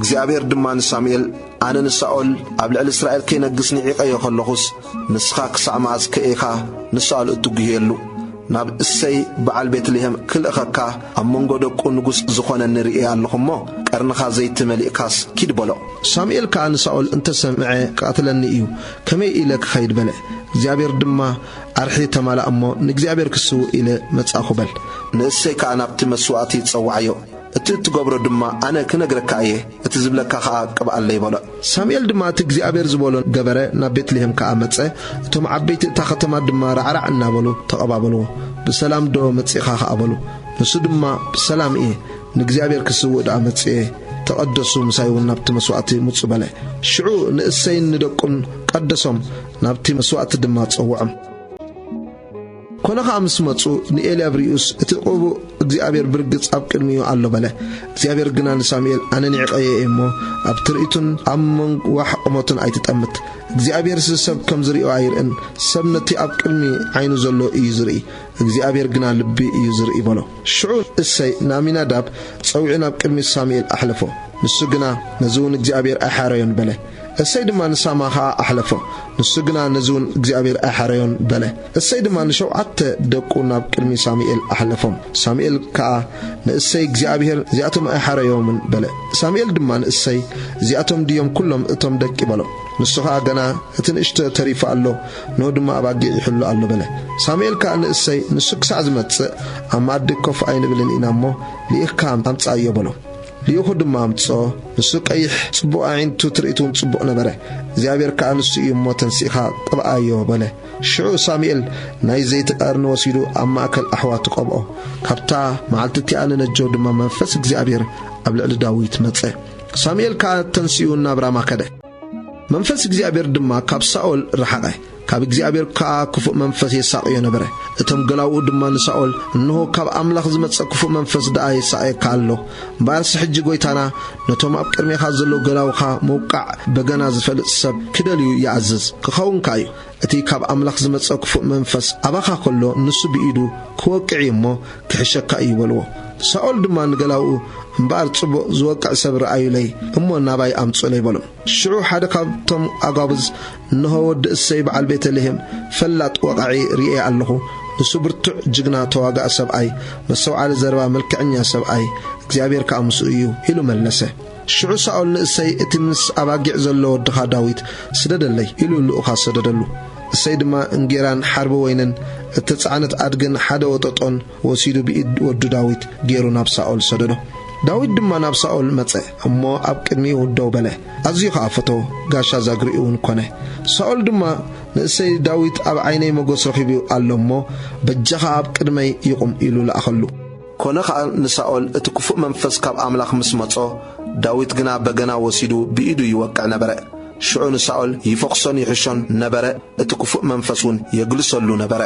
እግዚአብሔር ድማን ሳሙኤል ኣነ ንሳኦል ኣብ ልዕሊ እስራኤል ከይነግስኒ ዒቀዮ ከለኹስ ንስኻ ክሳዕ መዓዝ ከኢኻ ንሳኦል እትጉህየሉ ናብ እሰይ በዓል ቤትልሔም ክልእኸካ ኣብ መንጎ ደቁ ንጉሥ ዝኾነ ንርኢ ኣለኹሞ ቀርንኻ ዘይትመሊእካስ ኪድ በሎ ሳሙኤል ከዓ ንሳኦል እንተሰምዐ ቃትለኒ እዩ ከመይ ኢለ ክኸይድ በለ እግዚአብሔር ድማ ኣርሒ ተማላ እሞ ንእግዚአብሔር ክስው ኢለ መጻኹ በል ንእሰይ ከዓ ናብቲ መስዋዕቲ ይጸዋዕዮ እቲ ትገብሮ ድማ ኣነ ክነግረካ እየ እቲ ዝብለካ ከዓ ቅብኣለ ይበሎ ሳሙኤል ድማ እቲ እግዚአብሔር ዝበሎ ገበረ ናብ ቤትልሔም ከዓ መጸ እቶም ዓበይቲ እታ ከተማ ድማ ራዕራዕ እናበሉ ተቐባበልዎ ብሰላም ዶ መጺኻ ከኣበሉ ንሱ ድማ ብሰላም እየ ንእግዚአብሔር ክስውእ ደኣ መጽአ ተቐደሱ ምሳይውን ናብቲ መስዋዕቲ ሙፁ በለ ሽዑ ንእሰይን ንደቁን ቀደሶም ናብቲ መስዋዕቲ ድማ ጸውዖም ኮነኻ ምስ መጹ ንኤልያብ ሪኡስ እቲ ቆቡ እግዚአብሔር ብርግጽ ኣብ ቅድሚኡ ኣሎ በለ እግዚአብሔር ግና ንሳሙኤል ኣነ ንዕቀየ እሞ ኣብ ትርኢቱን ኣብ መንዋሕ ቁመቱን ኣይትጠምት እግዚአብሔር ሰብ ከም ዝሪኦ ኣይርአን ሰብ ነቲ ኣብ ቅድሚ ዓይኑ ዘሎ እዩ ዝርኢ እግዚአብሔር ግና ልቢ እዩ ዝርኢ በሎ ሽዑ እሰይ ናሚናዳብ ጸዊዑ ናብ ቅድሚ ሳሙኤል ኣሕለፎ ንሱ ግና ነዝውን እግዚአብሔር ኣይሓረዮን በለ እሰይ ድማ ንሳማኻ ኣሕለፎ ንሱ ግና ነዝውን እግዚአብሔር ኣይሓረዮን በለ እሰይ ድማ ንሸውዓተ ደቁ ናብ ቅድሚ ሳሙኤል ኣሕለፎም ሳሙኤል ከዓ ንእሰይ እግዚአብሔር እዚኣቶም ኣይሓረዮምን በለ ሳሙኤል ድማ ንእሰይ እዚኣቶም ድዮም ኩሎም እቶም ደቂ በሎ ንሱ ከዓ ገና እቲ ንእሽቶ ተሪፉ ኣሎ ኖ ድማ ኣባጊዕ ይሕሉ ኣሎ በለ ሳሙኤል ከዓ ንእሰይ ንሱ ክሳዕ ዝመጽእ ኣብ ማዕዲ ኮፍ ኣይንብልን ኢና እሞ ልኢኽካ ኣምጻእዮ በሎ ልኢኹ ድማ ኣምጾ ንሱ ቀይሕ ጽቡቕ ዓይንቱ ትርኢቱን ጽቡቕ ነበረ እግዚአብሔር ከዓ ንሱ እዩ እሞ ተንሲእኻ ቅብኣዮ በለ ሽዑ ሳሙኤል ናይ ዘይቲ ቀርኒ ወሲዱ ኣብ ማእከል ኣሕዋቱ ቀብኦ ካብታ መዓልቲ እቲኣ ንነጆ ድማ መንፈስ እግዚአብሔር ኣብ ልዕሊ ዳዊት መጸ ሳሙኤል ከዓ ተንሲኡ ናብ ራማ ከደ መንፈስ እግዚአብሔር ድማ ካብ ሳኦል ረሓቐ ካብ እግዚአብሔር ከዓ ክፉእ መንፈስ የሳቅዮ ነበረ እቶም ገላውኡ ድማ ንሳኦል እንሆ ካብ ኣምላኽ ዝመጸእ ክፉእ መንፈስ ደኣ የሳቅየካ ኣሎ እምበኣርሲ ሕጂ ጎይታና ነቶም ኣብ ቅድሜኻ ዘሎ ገላውኻ መውቃዕ በገና ዝፈልጥ ሰብ ክደልዩ ይዓዝዝ ክኸውንካ እዩ እቲ ካብ ኣምላኽ ዝመጸእ ክፉእ መንፈስ ኣባኻ ከሎ ንሱ ብኢዱ ክወቅዕ እሞ ክሕሸካ እዩ በልዎ ሳኦል ድማ ንገላውኡ እምበኣር ጽቡቕ ዝወቅዕ ሰብ ረኣዩለይ እሞ ናባይ ኣምጹለይ በሎም ሽዑ ሓደ ካብቶም ኣጓብዝ እንሆ ወዲ እሰይ በዓል ቤተልሔም ፈላጥ ወቃዒ ርኤ ኣለኹ ንሱ ብርቱዕ ጅግና ተዋጋእ ሰብኣይ መሰውዓሊ ዘረባ መልክዐኛ ሰብኣይ እግዚአብሔር ከዓ ምስኡ እዩ ኢሉ መለሰ ሽዑ ሳኦል ንእሰይ እቲ ምስ ኣባጊዕ ዘሎ ወድኻ ዳዊት ስደደለይ ኢሉ ልኡኻ ሰደደሉ እሰይ ድማ እንጌራን ሓርቢ ወይንን እተጻዕነት ኣድግን ሓደ ወጠጦን ወሲዱ ብኢድ ወዱ ዳዊት ገይሩ ናብ ሳኦል ሰደዶ ዳዊት ድማ ናብ ሳኦል መጸ እሞ ኣብ ቅድሚኡ ደው በለ ኣዝዩ ከዓ ፈቶ ጋሻ ዛግሪኡ እውን ኮነ ሳኦል ድማ ንእሰይ ዳዊት ኣብ ዓይነይ መጎስ ረኺቡ ኣሎ እሞ በጃኻ ኣብ ቅድመይ ይቁም ኢሉ ለኣኸሉ ኮነ ከዓ ንሳኦል እቲ ክፉእ መንፈስ ካብ ኣምላኽ ምስ መጾ ዳዊት ግና በገና ወሲዱ ብኢዱ ይወቅዕ ነበረ ሽዑ ንሳኦል ይፈቕሶን ይሕሾን ነበረ እቲ ክፉእ መንፈስ እውን የግልሰሉ ነበረ